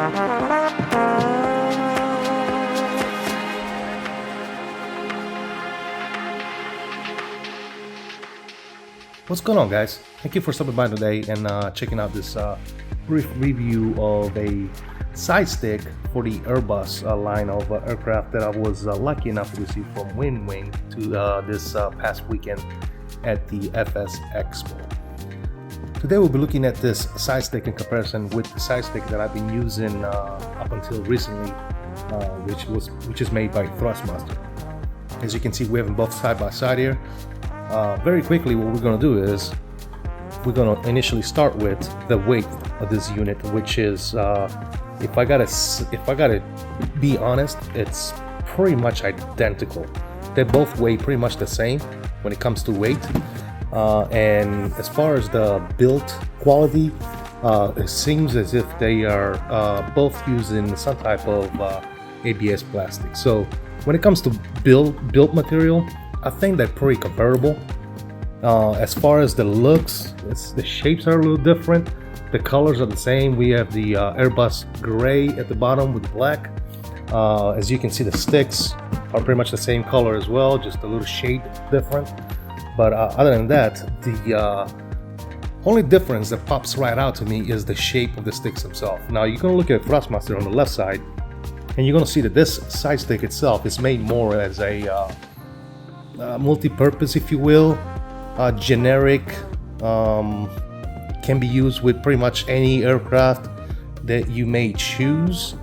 What's going on, guys? Thank you for stopping by today and checking out this brief review of a side stick for the Airbus line of aircraft that I was lucky enough to receive from WinWing to this past weekend at the FS Expo. Today we'll be looking at this side stick in comparison with the side stick that I've been using up until recently, which is made by Thrustmaster. As you can see, we have them both side by side here. Very quickly, what we're going to do is we're going to initially start with the weight of this unit, which is if I gotta be honest, it's pretty much identical. They both weigh pretty much the same when it comes to weight, and as far as the build quality, it seems as if they are both using some type of ABS plastic. So when it comes to build material, I think they're pretty comparable. As far as the looks, the shapes are a little different. The colors are the same. We have the Airbus gray at the bottom with black. As you can see, the sticks are pretty much the same color as well, just a little shade different. But other than that, the only difference that pops right out to me is the shape of the sticks themselves. Now you're going to look at Thrustmaster on the left side, and you're going to see that this side stick itself is made more as a multi-purpose, if you will, generic, can be used with pretty much any aircraft that you may choose.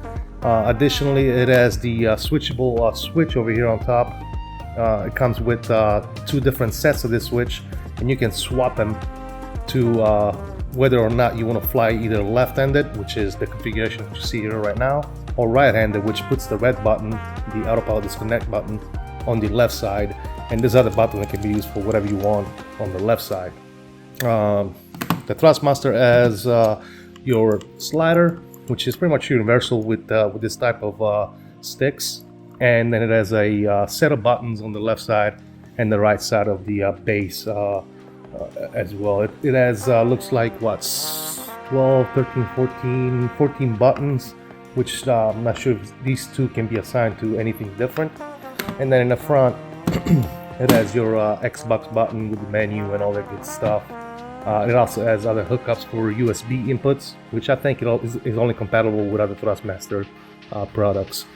Additionally, it has the switchable switch over here on top. It comes with two different sets of this switch, and you can swap them to whether or not you want to fly either left-handed, which is the configuration that you see here right now, or right-handed, which puts the red button, the autopilot disconnect button, on the left side, and this other button that can be used for whatever you want on the left side. The Thrustmaster has your slider, which is pretty much universal with this type of sticks, and then it has a set of buttons on the left side and the right side of the base as well. It has looks like what, 12, 13, 14 buttons, which I'm not sure if these two can be assigned to anything different. And then in the front, it has your Xbox button with the menu and all that good stuff. It also has other hookups for USB inputs, which I think is only compatible with other Thrustmaster products.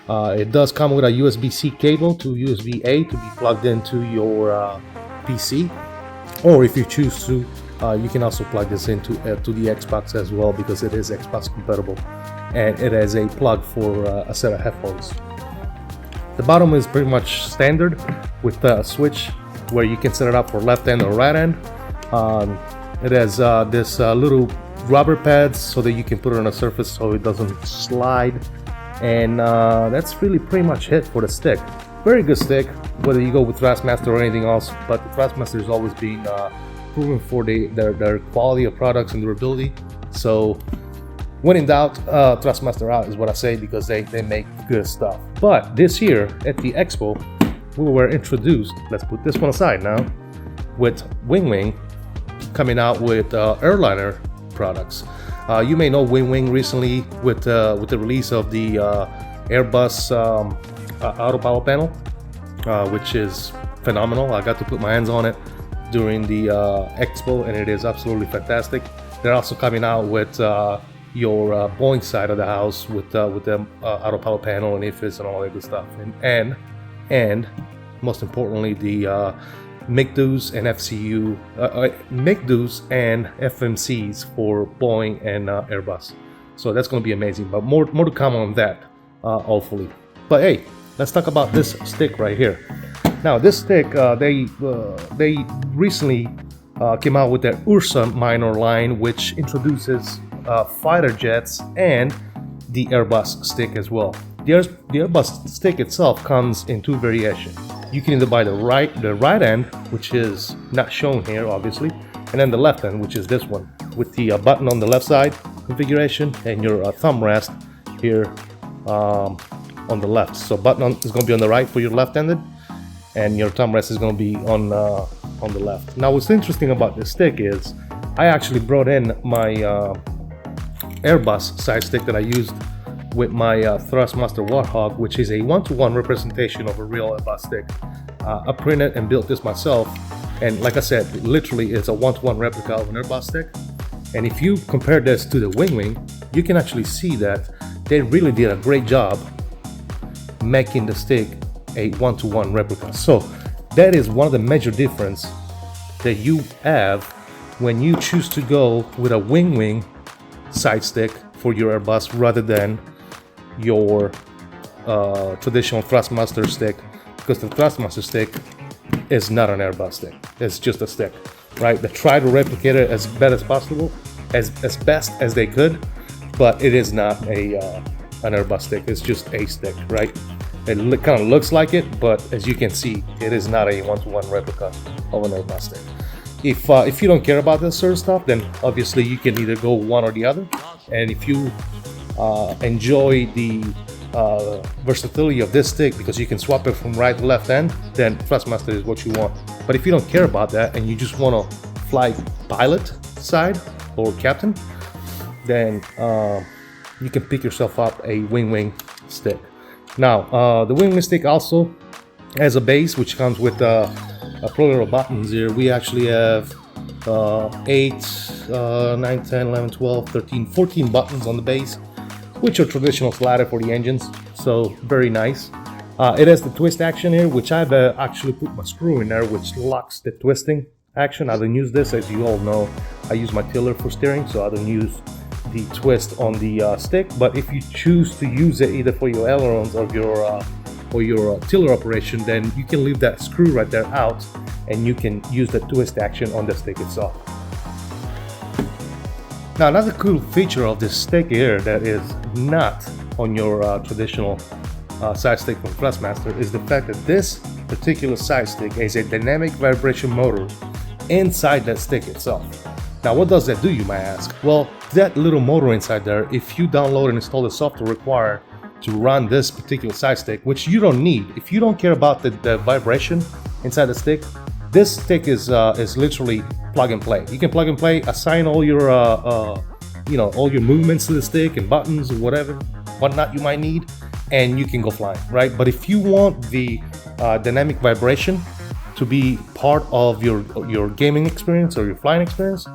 It does come with a USB-C cable to USB-A to be plugged into your PC, or if you choose to, you can also plug this into to the Xbox as well, because it is Xbox compatible, and it has a plug for a set of headphones. The bottom is pretty much standard with a switch where you can set it up for left hand or right hand. It has this little rubber pads so that you can put it on a surface so it doesn't slide, and that's really pretty much it for the stick. Very good stick, whether you go with Thrustmaster or anything else, but the Thrustmaster has always been proven for their quality of products and durability. So when in doubt, Thrustmaster out is what I say, because they make good stuff. But this year at the Expo, we were introduced, let's put this one aside now, with WinWing coming out with airliner products. You may know WinWing recently with the release of the Airbus autopilot panel, which is phenomenal. I got to put my hands on it during the Expo, and it is absolutely fantastic. They're also coming out with your Boeing side of the house with the autopilot panel and IFIS and all that good stuff, and most importantly, the MICDUs and MICDUs and FMCs for Boeing and Airbus. So that's going to be amazing, but more to come on that, hopefully. But hey, let's talk about this stick right here. Now this stick, they recently came out with their URSA minor line, which introduces fighter jets and the Airbus stick as well. The Airbus stick itself comes in two variations. You can either buy the right end, which is not shown here obviously, and then the left end, which is this one with the button on the left side configuration and your thumb rest here on the left. So button is going to be on the right for your left-handed, and your thumb rest is going to be on the left. Now what's interesting about this stick is I actually brought in my Airbus side stick that I used with my Thrustmaster Warthog, which is a one-to-one representation of a real Airbus stick. I printed and built this myself, and like I said, literally it's a one-to-one replica of an Airbus stick. And if you compare this to the WinWing, you can actually see that they really did a great job making the stick a one-to-one replica. So that is one of the major difference that you have when you choose to go with a WinWing side stick for your Airbus rather than your traditional Thrustmaster stick, because the Thrustmaster stick is not an Airbus stick. It's just a stick, right? They try to replicate it as best as possible, as best as they could, but it is not a an Airbus stick. It's just a stick, right? It kind of looks like it, but as you can see, it is not a one-to-one replica of an Airbus stick. If you don't care about this sort of stuff, then obviously you can either go one or the other. And if you enjoy the versatility of this stick because you can swap it from right to left end, then Thrustmaster is what you want. But if you don't care about that and you just want to fly pilot side or captain, then you can pick yourself up a WinWing stick. Now, the WinWing stick also has a base which comes with a plethora of buttons here. We actually have 8, 9, 10, 11, 12, 13, 14 buttons on the base, which are traditional slider for the engines, so very nice. It has the twist action here, which I've actually put my screw in there, which locks the twisting action. I don't use this, as you all know. I use my tiller for steering, so I don't use the twist on the stick. But if you choose to use it either for your ailerons or your tiller operation, then you can leave that screw right there out, and you can use the twist action on the stick itself. Now, another cool feature of this stick here that is not on your traditional side stick from Thrustmaster is the fact that this particular side stick is a dynamic vibration motor inside that stick itself. Now, what does that do, you might ask? Well, that little motor inside there, if you download and install the software required to run this particular side stick, which you don't need, if you don't care about the vibration inside the stick, this stick is literally plug and play. You can plug and play, assign all your all your movements to the stick and buttons or whatnot you might need, and you can go flying, right? But if you want the dynamic vibration to be part of your gaming experience or your flying experience,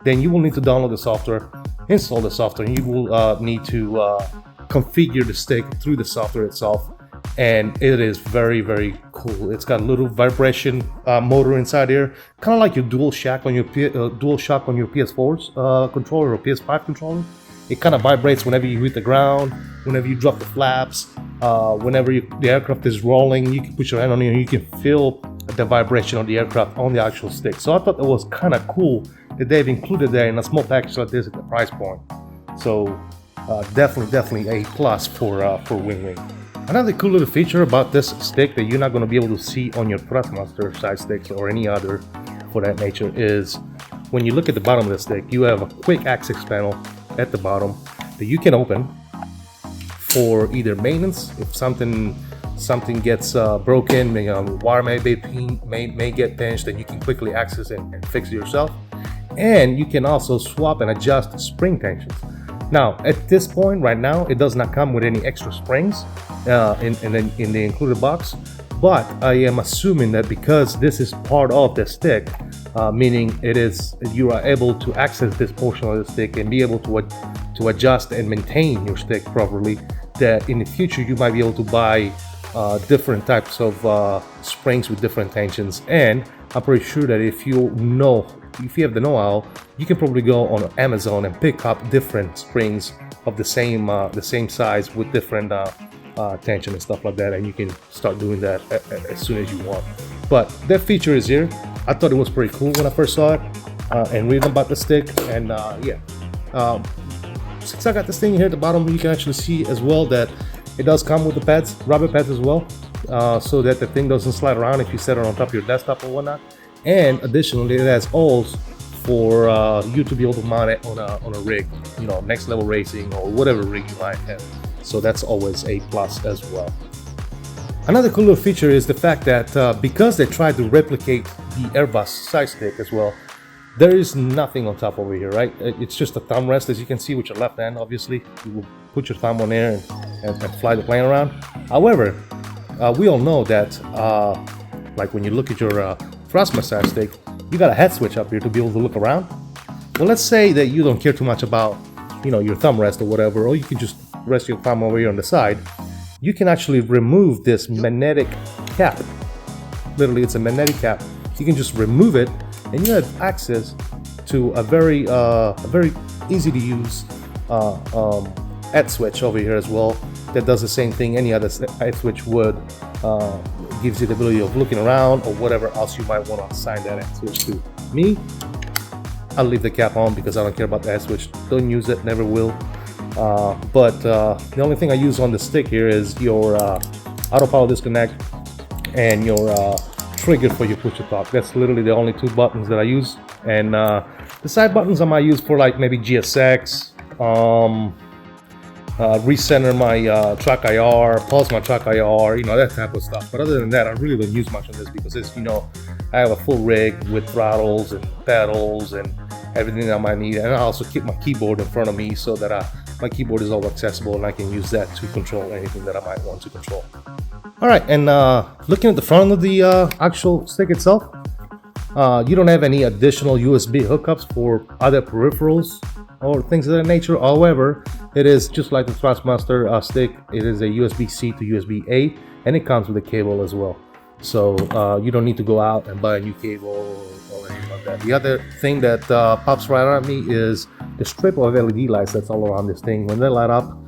then you will need to download the software, install the software, and you will need to configure the stick through the software itself. And it is very, very cool. It's got a little vibration motor inside here, kind of like your DualShock on your PS4's controller or PS5 controller. It kind of vibrates whenever you hit the ground, whenever you drop the flaps, whenever the aircraft is rolling. You can put your hand on it and you can feel the vibration of the aircraft on the actual stick. So I thought it was kind of cool that they've included that in a small package like this at the price point. So definitely a plus for WinWing. Another cool little feature about this stick that you're not going to be able to see on your Thrustmaster side sticks or any other for that nature is when you look at the bottom of the stick, you have a quick access panel at the bottom that you can open for either maintenance. If something gets broken, wire may get pinched, then you can quickly access it and fix it yourself. And you can also swap and adjust spring tensions. Now, at this point, right now, it does not come with any extra springs in the included box, but I am assuming that because this is part of the stick, meaning you are able to access this portion of the stick and be able to adjust and maintain your stick properly, that in the future you might be able to buy different types of springs with different tensions. And I'm pretty sure that if you have the know-how, you can probably go on Amazon and pick up different springs of the same size with different tension and stuff like that, and you can start doing that as soon as you want. But that feature is here. I thought it was pretty cool when I first saw it and reading about the stick. And since I got this thing here at the bottom, you can actually see as well that it does come with the pads, rubber pads as well, so that the thing doesn't slide around if you set it on top of your desktop or whatnot. And additionally, it has holes for you to be able to mount it on a rig, next level racing or whatever rig you might have. So that's always a plus as well. Another cool little feature is the fact that because they tried to replicate the Airbus side stick as well, There is nothing on top over here, right? It's just a thumb rest, as you can see with your left hand. Obviously, you will put your thumb on there and fly the plane around. However, we all know that, like when you look at your thrust massage stick, you got a head switch up here to be able to look around. Well, let's say that you don't care too much about, you know, your thumb rest or whatever, or you can just rest your thumb over here on the side. You can actually remove this magnetic cap. Literally, it's a magnetic cap. You can just remove it, and you have access to a very easy to use head switch over here as well. That does the same thing any other head switch would. Gives you the ability of looking around or whatever else you might want to assign that head switch to. Me, I'll leave the cap on because I don't care about the head switch. Don't use it, never will. But the only thing I use on the stick here is your auto power disconnect and your trigger for your push to talk. That's literally the only two buttons that I use. And the side buttons I might use for like maybe GSX, recenter my track IR, pause my track IR, you know, that type of stuff. But other than that, I really don't use much on this because it's, you know, I have a full rig with throttles and pedals and everything that I might need. And I also keep my keyboard in front of me so that my keyboard is all accessible and I can use that to control anything that I might want to control. All right, and looking at the front of the actual stick itself, you don't have any additional USB hookups for other peripherals or things of that nature. However, it is just like the Thrustmaster stick. It is a USB-C to USB-A, and it comes with a cable as well. So you don't need to go out and buy a new cable or anything like that. The other thing that pops right out at me is the strip of LED lights that's all around this thing. When they light up,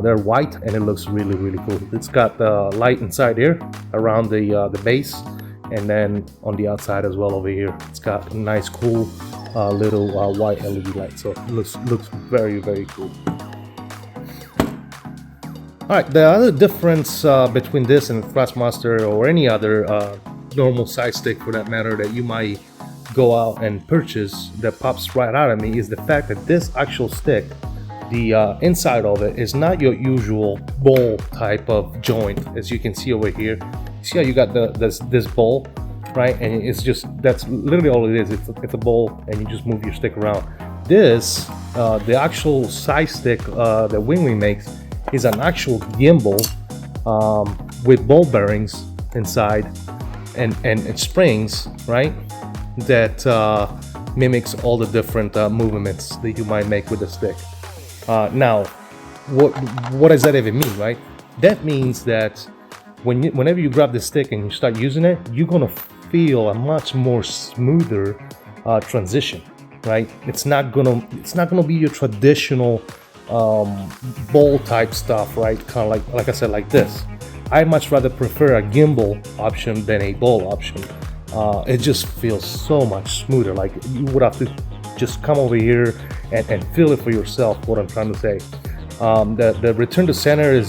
they're white and it looks really, really cool. It's got the light inside here around the base, and then on the outside as well over here, it's got a nice, cool little white LED light. So it looks very, very cool. Alright, the other difference between this and the Thrustmaster or any other normal side stick for that matter that you might go out and purchase that pops right out at me is the fact that this actual stick, the inside of it is not your usual bowl type of joint. As you can see over here, see how you got this bowl, right? And it's just, that's literally all it is. It's a bowl and you just move your stick around. This, the actual side stick that WinWing makes is an actual gimbal with ball bearings inside and springs, right? That mimics all the different movements that you might make with the stick. Now, what does that even mean, right? That means that whenever you grab the stick and you start using it, you're gonna feel a much more smoother transition, right? It's not gonna be your traditional bowl type stuff, right? Kind of like I said, like this. I much rather prefer a gimbal option than a bowl option. It just feels so much smoother. Like you would have to just come over here and feel it for yourself. What I'm trying to say. The return to center is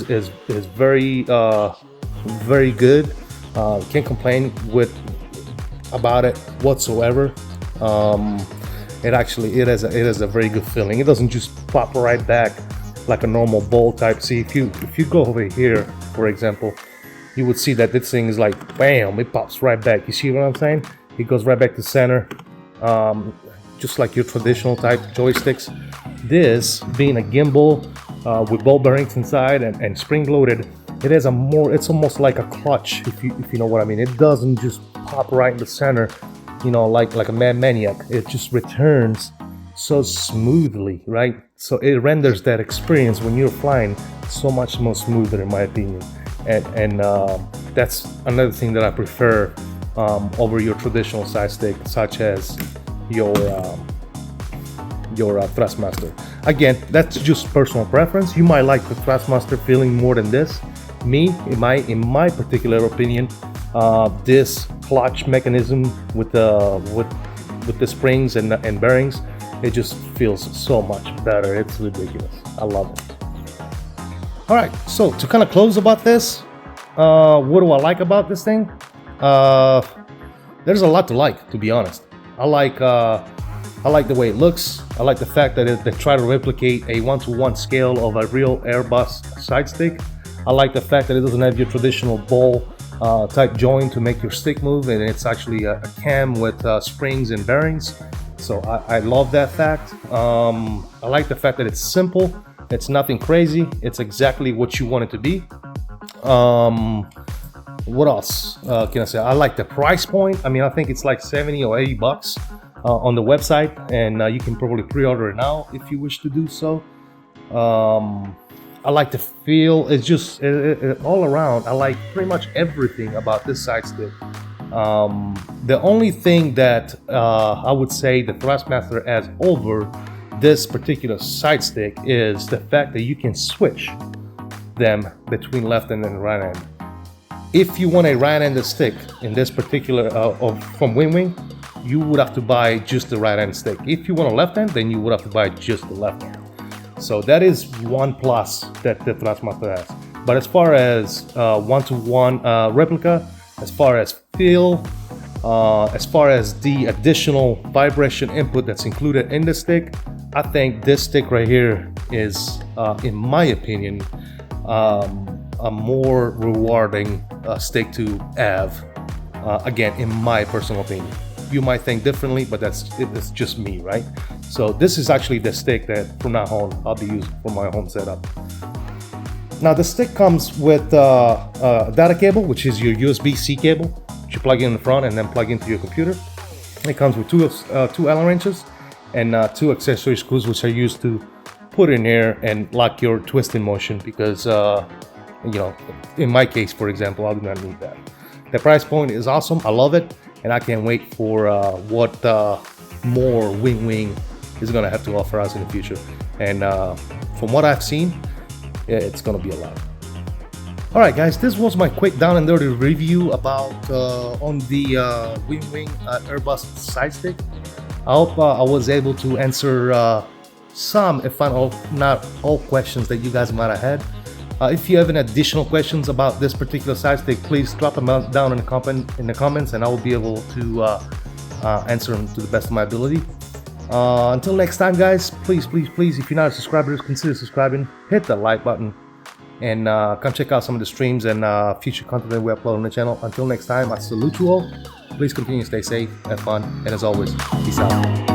very very good. Can't complain about it whatsoever. It has a very good feeling. It doesn't just pop right back like a normal bowl type. See, if you go over here, for example, you would see that this thing is like bam, it pops right back. You see what I'm saying? It goes right back to center, just like your traditional type joysticks. This being a gimbal with ball bearings inside and spring loaded, it's almost like a clutch, if you know what I mean. It doesn't just pop right in the center, you know, like a mad maniac. It just returns so smoothly, right? So it renders that experience when you're flying so much more smoother, in my opinion. And that's another thing that I prefer over your traditional side stick, such as your Thrustmaster. Again, that's just personal preference. You might like the Thrustmaster feeling more than this. Me, in my particular opinion, this clutch mechanism with the springs and bearings, it just feels so much better. It's ridiculous. I love it. All right, so to kind of close about this, what do I like about this thing? There's a lot to like, to be honest. I like the way it looks. I like the fact that they try to replicate a 1-to-1 scale of a real Airbus side stick. I like the fact that it doesn't have your traditional bowl type joint to make your stick move, and it's actually a cam with springs and bearings. So I love that fact. I like the fact that it's simple. It's nothing crazy. It's exactly what you want it to be. What else can I say? I like the price point. I mean, I think it's like 70 or 80 bucks on the website, and you can probably pre-order it now if you wish to do so. I like the feel. It's just all around. I like pretty much everything about this side stick. The only thing that I would say the Thrustmaster has over this particular side stick is the fact that you can switch them between left and then right hand. If you want a right-handed stick in this particular from WinWing, you would have to buy just the right-hand stick. If you want a left hand, then you would have to buy just the left hand. So that is one plus that the Thrustmaster has. But as far as one-to-one replica, as far as feel, as far as the additional vibration input that's included in the stick, I think this stick right here is, in my opinion, a more rewarding stick to have. Again, in my personal opinion. You might think differently, but it's just me, right? So this is actually the stick that from now on I'll be using for my home setup. Now the stick comes with a data cable, which is your USB-C cable, which you plug in the front and then plug into your computer. It comes with two Allen wrenches and 2 accessory screws, which are used to put in there and lock your twist in motion, because you know, in my case, for example, I do not need that. The price point is awesome. I love it, and I can't wait for what more WinWing is going to have to offer us in the future. And from what I've seen, yeah, it's going to be a lot. All right, guys, this was my quick down and dirty review about on the WinWing Airbus side stick. I hope I was able to answer some, if not all, questions that you guys might have had. If you have any additional questions about this particular side stick, please drop them down in the comments, and I will be able to answer them to the best of my ability. Until next time, guys, please, if you're not a subscriber, consider subscribing, hit the like button, and come check out some of the streams and future content that we upload on the channel. Until next time, I salute you all. Please continue to stay safe, have fun, and as always, peace out.